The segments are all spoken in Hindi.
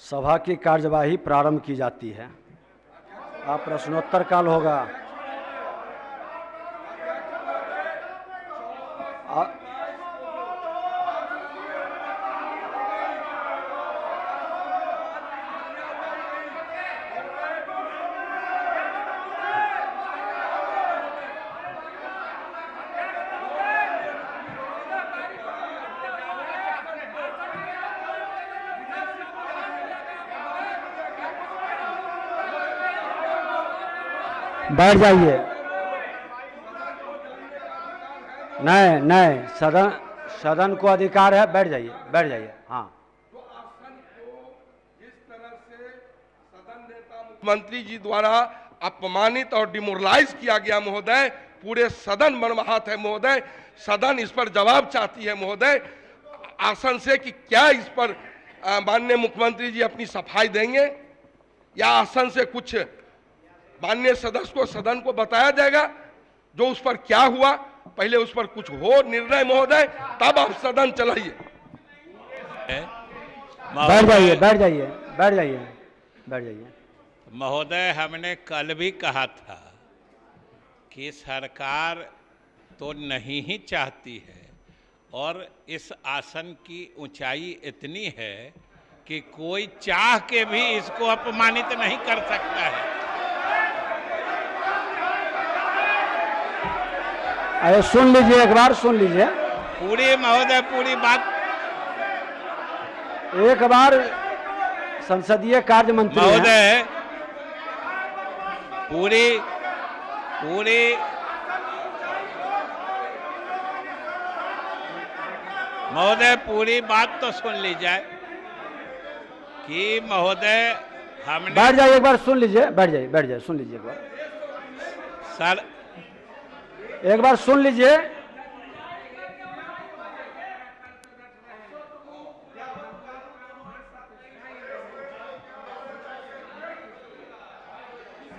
सभा की कार्यवाही प्रारंभ की जाती है। अब प्रश्नोत्तर काल होगा। बैठ जाइए। नहीं, सदन को अधिकार है, बैठ जाइए, बैठ जाइए। हाँ, तो आसन को जिस तरह से सदन नेता मुख्यमंत्री जी द्वारा अपमानित और डिमोरलाइज किया गया महोदय, पूरे सदन मर्माहत है महोदय। सदन इस पर जवाब चाहती है महोदय आसन से कि क्या इस पर माननीय मुख्यमंत्री जी अपनी सफाई देंगे या आसन से कुछ माननीय सदस्य को सदन को बताया जाएगा जो उस पर क्या हुआ। पहले उस पर कुछ हो निर्णय महोदय, तब आप सदन चलाइए। बैठ जाइए, बैठ जाइए, बैठ जाइए, बैठ जाइए। महोदय, हमने कल भी कहा था कि सरकार तो नहीं ही चाहती है और इस आसन की ऊंचाई इतनी है कि कोई चाह के भी इसको अपमानित नहीं कर सकता है। अरे सुन लीजिए, एक बार सुन लीजिए। पूरी महोदय, पूरी बात एक बार संसदीय कार्य मंत्री महोदय, पूरी महोदय पूरी बात तो सुन ली जाए कि महोदय हमने। बैठ जाइए, एक बार सुन लीजिए, बैठ जाइए, बैठ जाइए, सुन लीजिए एक बार। सर एक बार सुन लीजिए।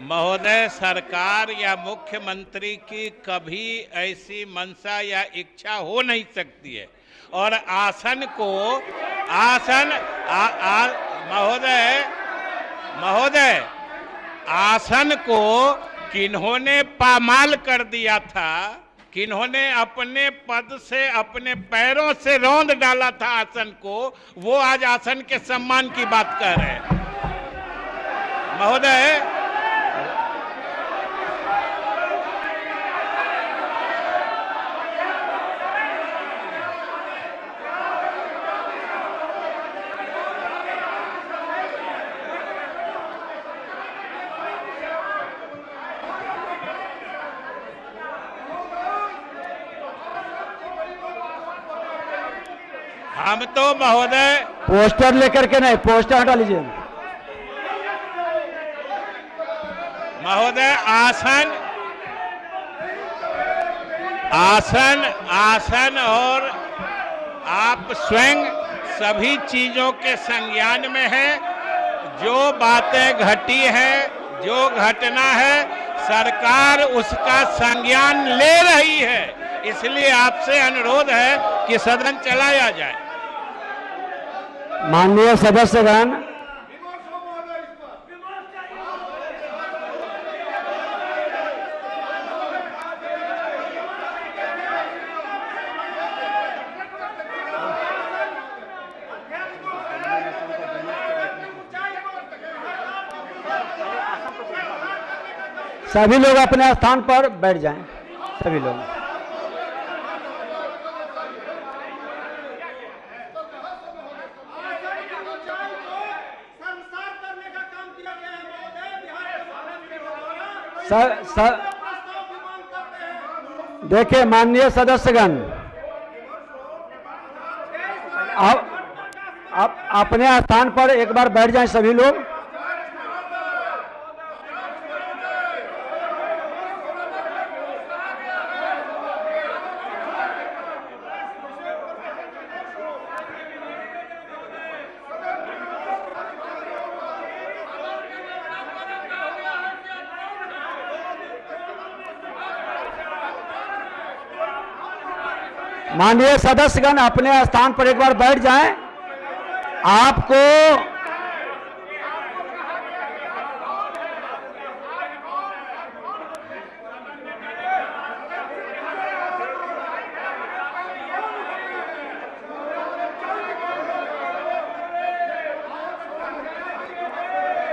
महोदय, सरकार या मुख्यमंत्री की कभी ऐसी मंशा या इच्छा हो नहीं सकती है और आसन को महोदय आसन को किन्होंने पामाल कर दिया था, किन्होंने अपने पद से अपने पैरों से रौंद डाला था आसन को, वो आज आसन के सम्मान की बात कर रहे हैं। महोदय, हम तो महोदय पोस्टर लेकर के नहीं, पोस्टर हटा लीजिए। महोदय, आसन और आप स्वयं सभी चीजों के संज्ञान में है। जो बातें घटी हैं, जो घटना है, सरकार उसका संज्ञान ले रही है। इसलिए आपसे अनुरोध है कि सदन चलाया जाए। माननीय सदस्यगण, सभी लोग अपने स्थान पर बैठ जाएं, सभी लोग। देखिए माननीय सदस्यगण, आप अपने स्थान पर एक बार बैठ जाएं सभी लोग। माननीय सदस्यगण अपने स्थान पर एक बार बैठ जाएं। आपको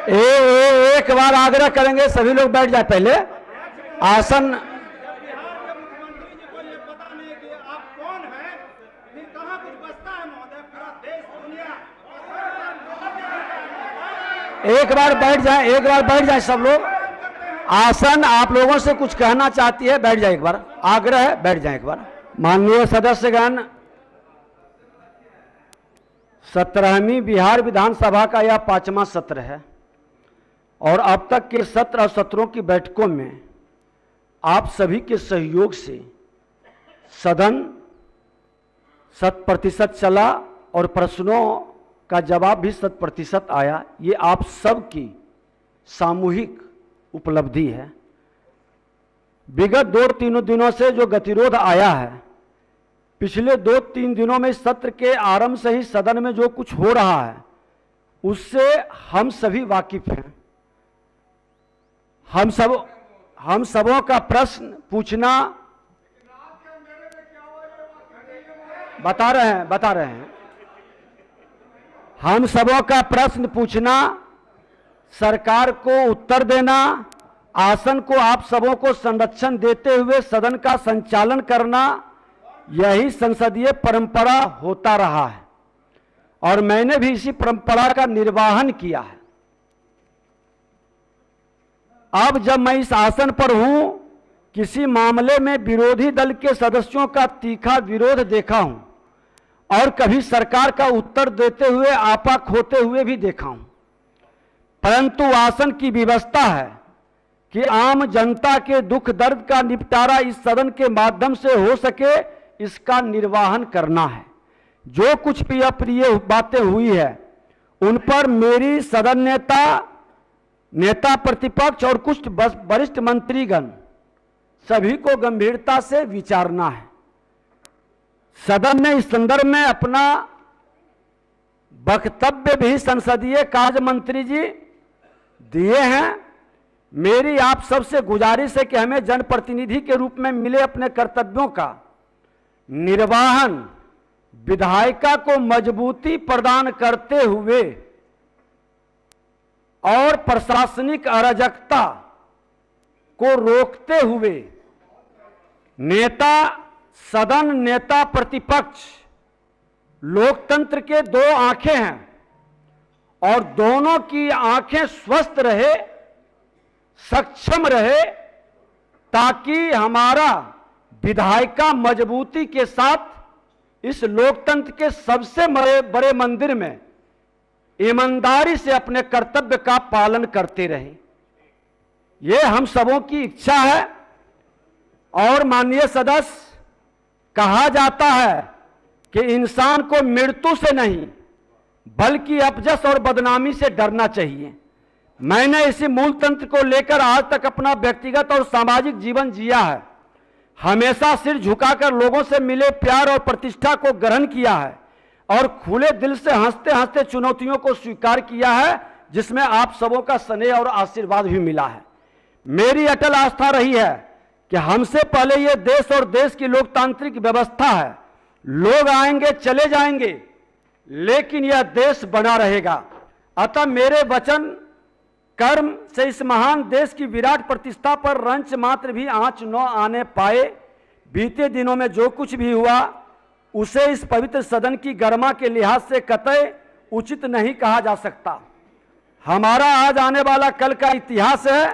एक बार आग्रह करेंगे, सभी लोग बैठ जाए पहले। आसन एक बार बैठ जाए सब लोग। आसन आप लोगों से कुछ कहना चाहती है, बैठ जाए एक बार, आग्रह है, बैठ जाए एक बार। माननीय सदस्यगण, 17वीं बिहार विधानसभा का यह 5वां सत्र है और अब तक के सत्र और सत्रों की बैठकों में आप सभी के सहयोग से सदन 100% चला और प्रश्नों का जवाब भी 100% आया। ये आप सबकी सामूहिक उपलब्धि है। विगत 2-3 दिनों से जो गतिरोध आया है, पिछले 2-3 दिनों में सत्र के आरंभ से ही सदन में जो कुछ हो रहा है उससे हम सभी वाकिफ हैं। हम सबों का प्रश्न पूछना बता रहे हैं। हम सबों का प्रश्न पूछना, सरकार को उत्तर देना, आसन को आप सबों को संरक्षण देते हुए सदन का संचालन करना, यही संसदीय परंपरा होता रहा है और मैंने भी इसी परंपरा का निर्वहन किया है। अब जब मैं इस आसन पर हूं, किसी मामले में विरोधी दल के सदस्यों का तीखा विरोध देखा हूं और कभी सरकार का उत्तर देते हुए आपा खोते हुए भी देखा हूं, परंतु आसन की व्यवस्था है कि आम जनता के दुख दर्द का निपटारा इस सदन के माध्यम से हो सके, इसका निर्वहन करना है। जो कुछ भी अप्रिय बातें हुई है उन पर मेरी सदन नेता प्रतिपक्ष और कुछ वरिष्ठ मंत्रीगण सभी को गंभीरता से विचारना है। सदन ने इस संदर्भ में अपना वक्तव्य भी संसदीय कार्य मंत्री जी दिए हैं। मेरी आप सबसे गुजारिश है कि हमें जनप्रतिनिधि के रूप में मिले अपने कर्तव्यों का निर्वहन विधायिका को मजबूती प्रदान करते हुए और प्रशासनिक अराजकता को रोकते हुए नेता सदन, नेता प्रतिपक्ष लोकतंत्र के 2 आंखें हैं और दोनों की आंखें स्वस्थ रहे, सक्षम रहे, ताकि हमारा विधायिका मजबूती के साथ इस लोकतंत्र के सबसे बड़े मंदिर में ईमानदारी से अपने कर्तव्य का पालन करते रहे। ये हम सबों की इच्छा है। और माननीय सदस्य, कहा जाता है कि इंसान को मृत्यु से नहीं बल्कि अपजस और बदनामी से डरना चाहिए। मैंने इसी मूल तंत्र को लेकर आज तक अपना व्यक्तिगत और सामाजिक जीवन जिया है। हमेशा सिर झुकाकर लोगों से मिले प्यार और प्रतिष्ठा को ग्रहण किया है और खुले दिल से हंसते हंसते चुनौतियों को स्वीकार किया है, जिसमें आप सबों का स्नेह और आशीर्वाद भी मिला है। मेरी अटल आस्था रही है कि हमसे पहले ये देश और देश की लोकतांत्रिक व्यवस्था है। लोग आएंगे चले जाएंगे, लेकिन यह देश बना रहेगा। अतः मेरे वचन कर्म से इस महान देश की विराट प्रतिष्ठा पर रंच मात्र भी आंच न आने पाए। बीते दिनों में जो कुछ भी हुआ उसे इस पवित्र सदन की गरिमा के लिहाज से कतई उचित नहीं कहा जा सकता। हमारा आज आने वाला कल का इतिहास है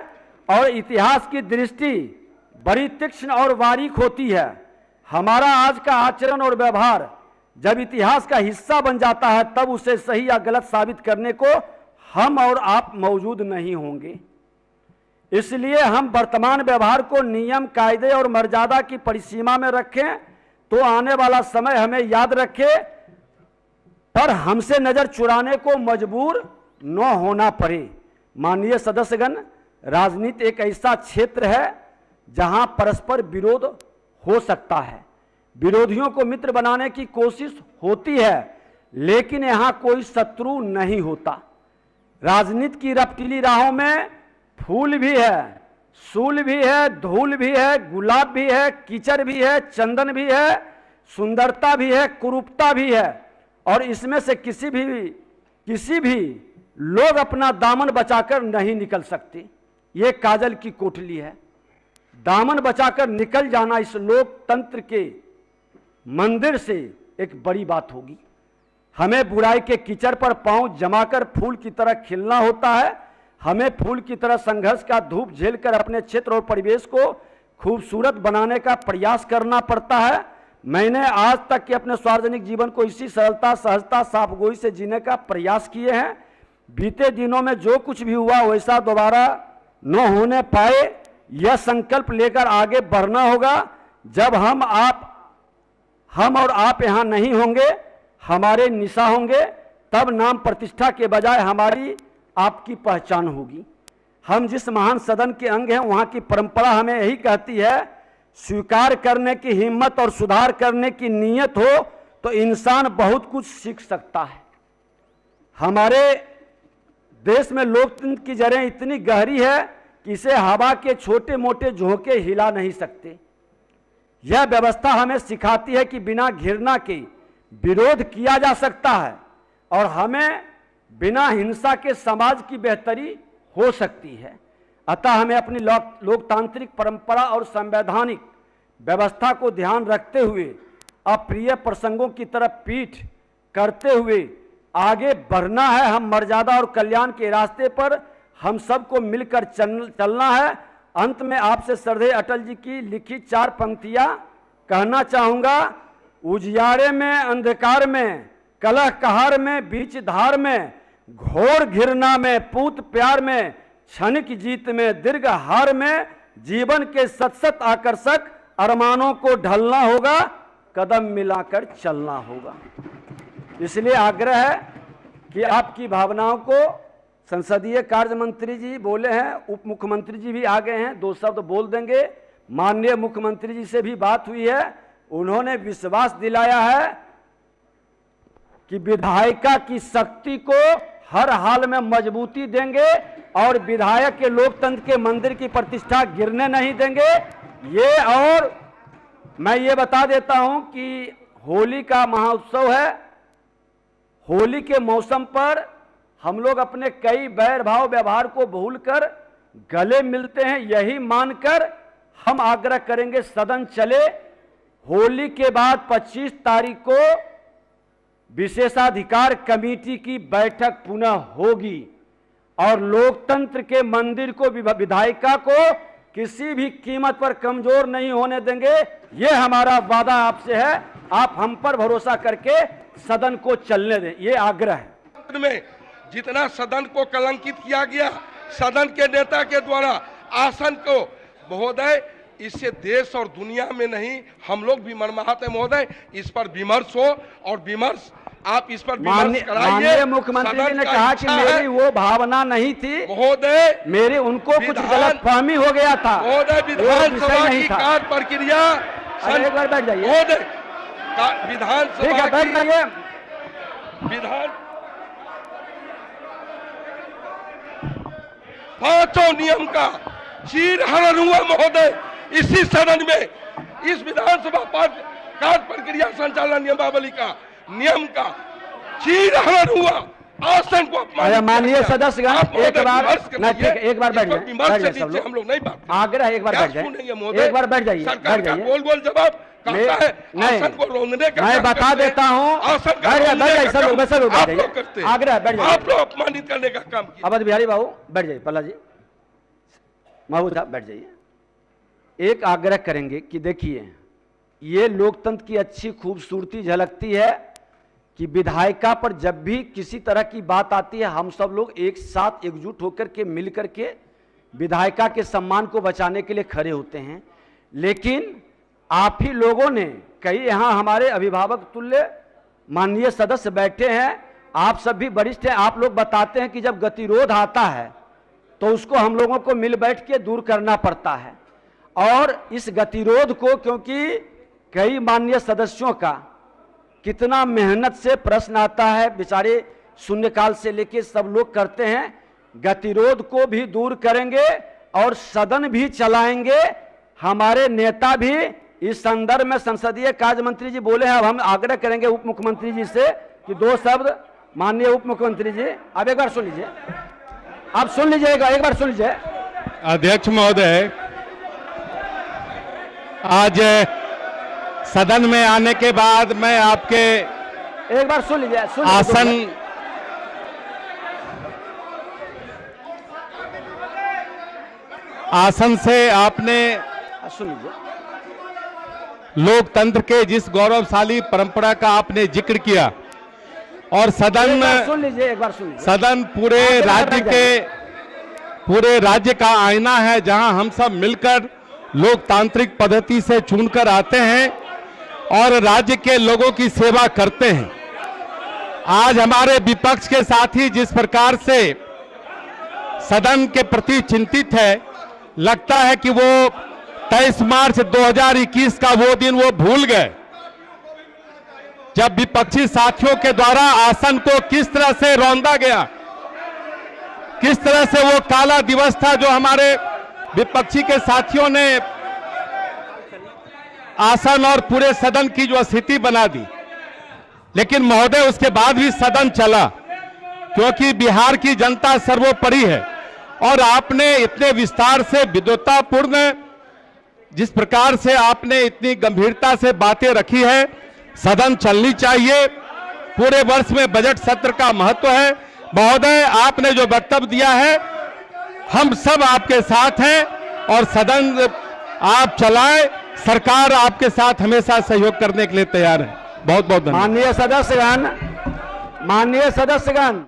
और इतिहास की दृष्टि बड़ी तीक्ष्ण और बारीक होती है। हमारा आज का आचरण और व्यवहार जब इतिहास का हिस्सा बन जाता है, तब उसे सही या गलत साबित करने को हम और आप मौजूद नहीं होंगे। इसलिए हम वर्तमान व्यवहार को नियम, कायदे और मर्यादा की परिसीमा में रखें तो आने वाला समय हमें याद रखे, पर हमसे नजर चुराने को मजबूर न होना पड़े। माननीय सदस्यगण, राजनीति एक ऐसा क्षेत्र है जहां परस्पर विरोध हो सकता है, विरोधियों को मित्र बनाने की कोशिश होती है, लेकिन यहां कोई शत्रु नहीं होता। राजनीति की रपटीली राहों में फूल भी है, सूल भी है, धूल भी है, गुलाब भी है, कीचड़ भी है, चंदन भी है, सुंदरता भी है, कुरूपता भी है, और इसमें से किसी भी लोग अपना दामन बचाकर नहीं निकल सकते। ये काजल की कोठली है। दामन बचाकर निकल जाना इस लोकतंत्र के मंदिर से एक बड़ी बात होगी। हमें बुराई के कीचड़ पर पांव जमाकर फूल की तरह खिलना होता है। हमें फूल की तरह संघर्ष का धूप झेलकर अपने क्षेत्र और परिवेश को खूबसूरत बनाने का प्रयास करना पड़ता है। मैंने आज तक के अपने सार्वजनिक जीवन को इसी सरलता, सहजता, साफगोई से जीने का प्रयास किए हैं। बीते दिनों में जो कुछ भी हुआ वैसा दोबारा न होने पाए, यह संकल्प लेकर आगे बढ़ना होगा। जब हम और आप यहाँ नहीं होंगे, हमारे निशा होंगे, तब नाम प्रतिष्ठा के बजाय हमारी आपकी पहचान होगी। हम जिस महान सदन के अंग हैं, वहाँ की परंपरा हमें यही कहती है, स्वीकार करने की हिम्मत और सुधार करने की नीयत हो तो इंसान बहुत कुछ सीख सकता है। हमारे देश में लोकतंत्र की जड़ें इतनी गहरी है कि इसे हवा के छोटे मोटे झोंके हिला नहीं सकते। यह व्यवस्था हमें सिखाती है कि बिना घृणा के विरोध किया जा सकता है और हमें बिना हिंसा के समाज की बेहतरी हो सकती है। अतः हमें अपनी लोकतांत्रिक परंपरा और संवैधानिक व्यवस्था को ध्यान रखते हुए अप्रिय प्रसंगों की तरफ पीठ करते हुए आगे बढ़ना है। हम मर्यादा और कल्याण के रास्ते पर हम सबको मिलकर चलना है। अंत में आपसे श्रद्धेय अटल जी की लिखी 4 पंक्तियां कहना चाहूंगा। उजियारे में, अंधकार में, कलह कहार में, बीच धार में, घोर घृणा में, पूत प्यार में, क्षणिक जीत में, दीर्घ हार में, जीवन के सत आकर्षक अरमानों को ढलना होगा, कदम मिलाकर चलना होगा। इसलिए आग्रह है कि आपकी भावनाओं को संसदीय कार्य मंत्री जी बोले हैं, उप मुख्यमंत्री जी भी आ गए हैं, 2 शब्द बोल देंगे। माननीय मुख्यमंत्री जी से भी बात हुई है, उन्होंने विश्वास दिलाया है कि विधायिका की शक्ति को हर हाल में मजबूती देंगे और विधायक के लोकतंत्र के मंदिर की प्रतिष्ठा गिरने नहीं देंगे। ये और मैं ये बता देता हूं कि होली का महाउत्सव है। होली के मौसम पर हम लोग अपने कई बैर भाव व्यवहार को भूलकर गले मिलते हैं। यही मानकर हम आग्रह करेंगे सदन चले। होली के बाद 25 तारीख को विशेषाधिकार कमेटी की बैठक पुनः होगी और लोकतंत्र के मंदिर को, विधायिका को किसी भी कीमत पर कमजोर नहीं होने देंगे। ये हमारा वादा आपसे है। आप हम पर भरोसा करके सदन को चलने दें, ये आग्रह है। में जितना सदन को कलंकित किया गया सदन के नेता के द्वारा आसन को, महोदय इससे देश और दुनिया में नहीं हम लोग भी मर्माहत है महोदय। इस पर विमर्श हो और विमर्श आप इस पर विमर्श कराइए। माननीय मुख्यमंत्री जी ने कहा कि मेरी वो भावना नहीं थी महोदय, मेरी उनको कुछ गलतफहमी हो गया था महोदय। विधानसभा की कार्य प्रक्रिया, एक बार बैठ जाइए महोदय। विधानसभा बैठ जाइए। पांचों नियम का चीरहरण हुआ महोदय इसी सदन में। इस विधानसभा कार्य प्रक्रिया संचालन नियमावली का नियम का चीरहरण हुआ। आसन को माननीय सदस्यगण एक बार एक बार बैठ जाइए। हम लोग नहीं बात आग्रह, एक बार बैठ जाइए, एक बार बैठ जाइए, सरकार का गोल जवाब करता है। आसन को रोकने का मैं बता देता हूँ। आग्रह, बैठ जाइए। आप लोग अपमानित करने का काम किया। अवध बिहारी बाबू बैठ जाइए, पल्ला जी, महबूब साहब बैठ जाइए। एक आग्रह करेंगे कि देखिए, ये लोकतंत्र की अच्छी खूबसूरती झलकती है कि विधायिका पर जब भी किसी तरह की बात आती है, हम सब लोग एक साथ एकजुट होकर के मिल करके विधायिका के सम्मान को बचाने के लिए खड़े होते हैं। लेकिन आप ही लोगों ने, कई यहाँ हमारे अभिभावक तुल्य माननीय सदस्य बैठे हैं, आप सब भी वरिष्ठ हैं, आप लोग बताते हैं कि जब गतिरोध आता है तो उसको हम लोगों को मिल बैठ के दूर करना पड़ता है। और इस गतिरोध को, क्योंकि कई माननीय सदस्यों का कितना मेहनत से प्रश्न आता है, बेचारे शून्यकाल से लेके सब लोग करते हैं, गतिरोध को भी दूर करेंगे और सदन भी चलाएंगे। हमारे नेता भी इस संदर्भ में संसदीय कार्य मंत्री जी बोले हैं। अब हम आग्रह करेंगे उप मुख्यमंत्री जी से कि 2 शब्द माननीय उप मुख्यमंत्री जी, आप एक बार सुन लीजिए, आप सुन लीजिएगा, एक बार सुन लीजिए। अध्यक्ष महोदय, आज सदन में आने के बाद मैं आपके एक बार सुन लीजिए, आसन से आपने सुन लीजिए, लोकतंत्र के जिस गौरवशाली परंपरा का आपने जिक्र किया और सुन लीजिए, एक बार सुन लीजिए। सदन पूरे राज्य का आईना है, जहां हम सब मिलकर लोकतांत्रिक पद्धति से चुनकर आते हैं और राज्य के लोगों की सेवा करते हैं। आज हमारे विपक्ष के साथी जिस प्रकार से सदन के प्रति चिंतित है, लगता है कि वो 23 मार्च 2021 का वो दिन वो भूल गए, जब विपक्षी साथियों के द्वारा आसन को किस तरह से रौंदा गया, किस तरह से वो काला दिवस था जो हमारे विपक्षी के साथियों ने आसन और पूरे सदन की जो स्थिति बना दी। लेकिन महोदय, उसके बाद भी सदन चला, क्योंकि बिहार की जनता सर्वोपरि है और आपने इतने विस्तार से विद्वतापूर्ण जिस प्रकार से आपने इतनी गंभीरता से बातें रखी है, सदन चलनी चाहिए। पूरे वर्ष में बजट सत्र का महत्व है। महोदय, आपने जो वक्तव्य दिया है, हम सब आपके साथ हैं और सदन आप चलाएं, सरकार आपके साथ हमेशा सहयोग करने के लिए तैयार है। बहुत बहुत धन्यवाद। माननीय सदस्यगण